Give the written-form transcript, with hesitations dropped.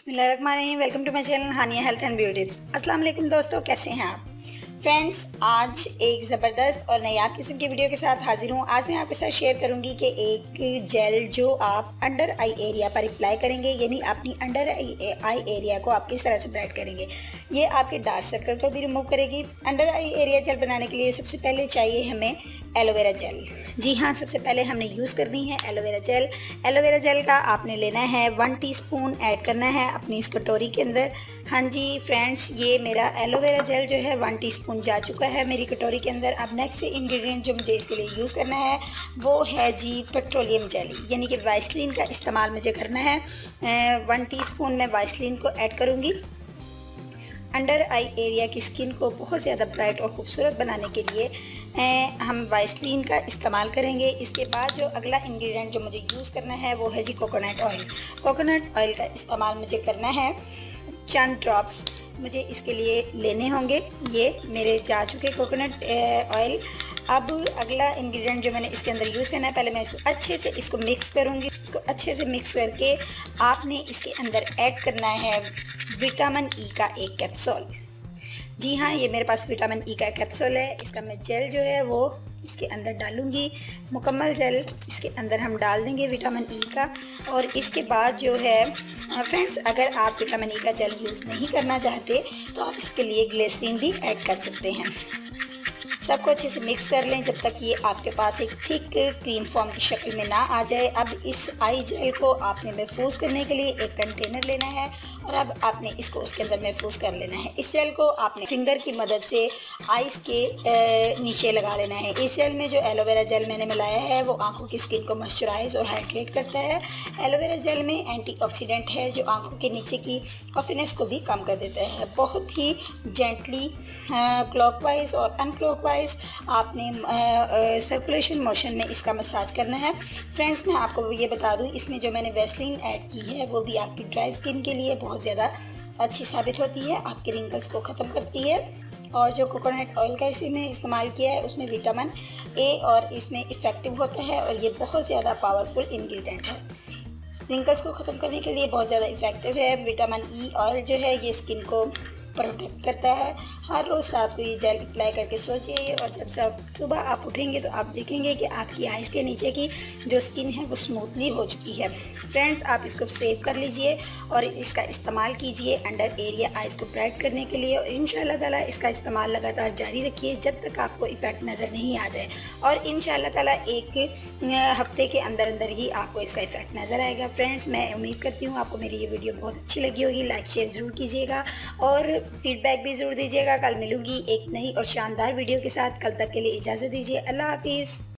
बिस्मिल्लाहिर्रहमानिर्रहीम। Welcome to my channel Hania health and beauty tips. अस्सलाम वालेकुम दोस्तों, कैसे हैं आप फ्रेंड्स। आज एक ज़बरदस्त और नायाब किस्म की वीडियो के साथ हाजिर हूँ। आज मैं आपके साथ शेयर करूँगी कि एक जेल जो आप अंडर आई एरिया पर अप्लाई करेंगे, यानी अपनी अंडर आई एरिया को आप किस तरह से ब्राइट करेंगे। ये आपके डार्क सर्कल को भी रिमूव करेगी। अंडर आई एरिया जेल बनाने के लिए सबसे पहले चाहिए हमें एलोवेरा जेल। जी हाँ, सबसे पहले हमने यूज़ करनी है एलोवेरा जेल। एलोवेरा जेल का आपने लेना है 1 टीस्पून ऐड करना है अपनी इस कटोरी के अंदर। हाँ जी फ्रेंड्स, ये मेरा एलोवेरा जेल जो है 1 टीस्पून जा चुका है मेरी कटोरी के अंदर। अब नेक्स्ट इंग्रेडिएंट जो मुझे इसके लिए यूज़ करना है वो है जी पेट्रोलियम जेली, यानी कि वाइसलिन का इस्तेमाल मुझे करना है। 1 टीस्पून मैं वाइसलिन को ऐड करूँगी। अंडर आई एरिया की स्किन को बहुत ज़्यादा ब्राइट और खूबसूरत बनाने के लिए हम वाइसलिन का इस्तेमाल करेंगे। इसके बाद जो अगला इंग्रेडिएंट जो मुझे यूज़ करना है वो है जी कोकोनट ऑयल। कोकोनट ऑयल का इस्तेमाल मुझे करना है। चंद ड्रॉप्स मुझे इसके लिए लेने होंगे। ये मेरे जा चुके कोकोनट ऑयल। अब अगला इंग्रेडिएंट जो मैंने इसके अंदर यूज़ करना है, पहले मैं इसको अच्छे से इसको मिक्स करूँगी। इसको अच्छे से मिक्स करके आपने इसके अंदर ऐड करना है विटामिन ई का एक कैप्सूल। जी हाँ, ये मेरे पास विटामिन ई का कैप्सूल है। इसका मैं जेल जो है वो इसके अंदर डालूँगी। मुकम्मल जेल इसके अंदर हम डाल देंगे विटामिन ई का। और इसके बाद जो है फ्रेंड्स, अगर आप विटामिन ई का जेल यूज़ नहीं करना चाहते तो आप इसके लिए ग्लिसरीन भी ऐड कर सकते हैं। सबको अच्छे से मिक्स कर लें जब तक ये आपके पास एक थिक क्रीम फॉर्म की शक्ल में ना आ जाए। अब इस आई जेल को आपने महफूज करने के लिए एक कंटेनर लेना है और अब आपने इसको उसके अंदर महफूज कर लेना है। इस जेल को आपने फिंगर की मदद से आइस के नीचे लगा लेना है। इस जेल में जो एलोवेरा जेल मैंने मिलाया है वो आंखों की स्किन को मॉइस्चराइज और हाइड्रेट करता है। एलोवेरा जेल में एंटीऑक्सीडेंट है जो आंखों के नीचे की पफिनेस को भी कम कर देता है। बहुत ही जेंटली क्लॉकवाइज और अनक्लॉकवाइज आपने सर्कुलेशन मोशन में इसका मसाज करना है। फ्रेंड्स, मैं आपको ये बता दूं, इसमें जो मैंने वैसलीन ऐड की है वो भी आपकी ड्राई स्किन के लिए बहुत ज़्यादा अच्छी साबित होती है, आपके रिंकल्स को ख़त्म करती है। और जो कोकोनट ऑयल का इसमें इस्तेमाल किया है उसमें विटामिन ए और इसमें इफ़ेक्टिव होता है और ये बहुत ज़्यादा पावरफुल इंग्रेडिएंट है। रिंकल्स को ख़त्म करने के लिए बहुत ज़्यादा इफ़ेक्टिव है। विटामिन ई ऑयल जो है ये स्किन को प्रोटेक्ट करता है। हर रोज़ रात को ये जेल अप्लाई करके सोचिए और जब सुबह आप उठेंगे तो आप देखेंगे कि आपकी आइज़ के नीचे की जो स्किन है वो स्मूथली हो चुकी है। फ्रेंड्स, आप इसको सेव कर लीजिए और इसका इस्तेमाल कीजिए अंडर एरिया आइज़ को ब्राइट करने के लिए। और इंशाल्लाह ताला इसका इस्तेमाल लगातार जारी रखिए जब तक आपको इफ़ेक्ट नज़र नहीं आ जाए। और इंशाल्लाह ताला एक हफ्ते के अंदर अंदर ही आपको इसका इफ़ेक्ट नज़र आएगा। फ्रेंड्स, मैं उम्मीद करती हूँ आपको मेरी ये वीडियो बहुत अच्छी लगी होगी। लाइक शेयर ज़रूर कीजिएगा और फीडबैक भी ज़रूर दीजिएगा। कल मिलूंगी एक नई और शानदार वीडियो के साथ। कल तक के लिए इजाज़त दीजिए। अल्लाह हाफिज़।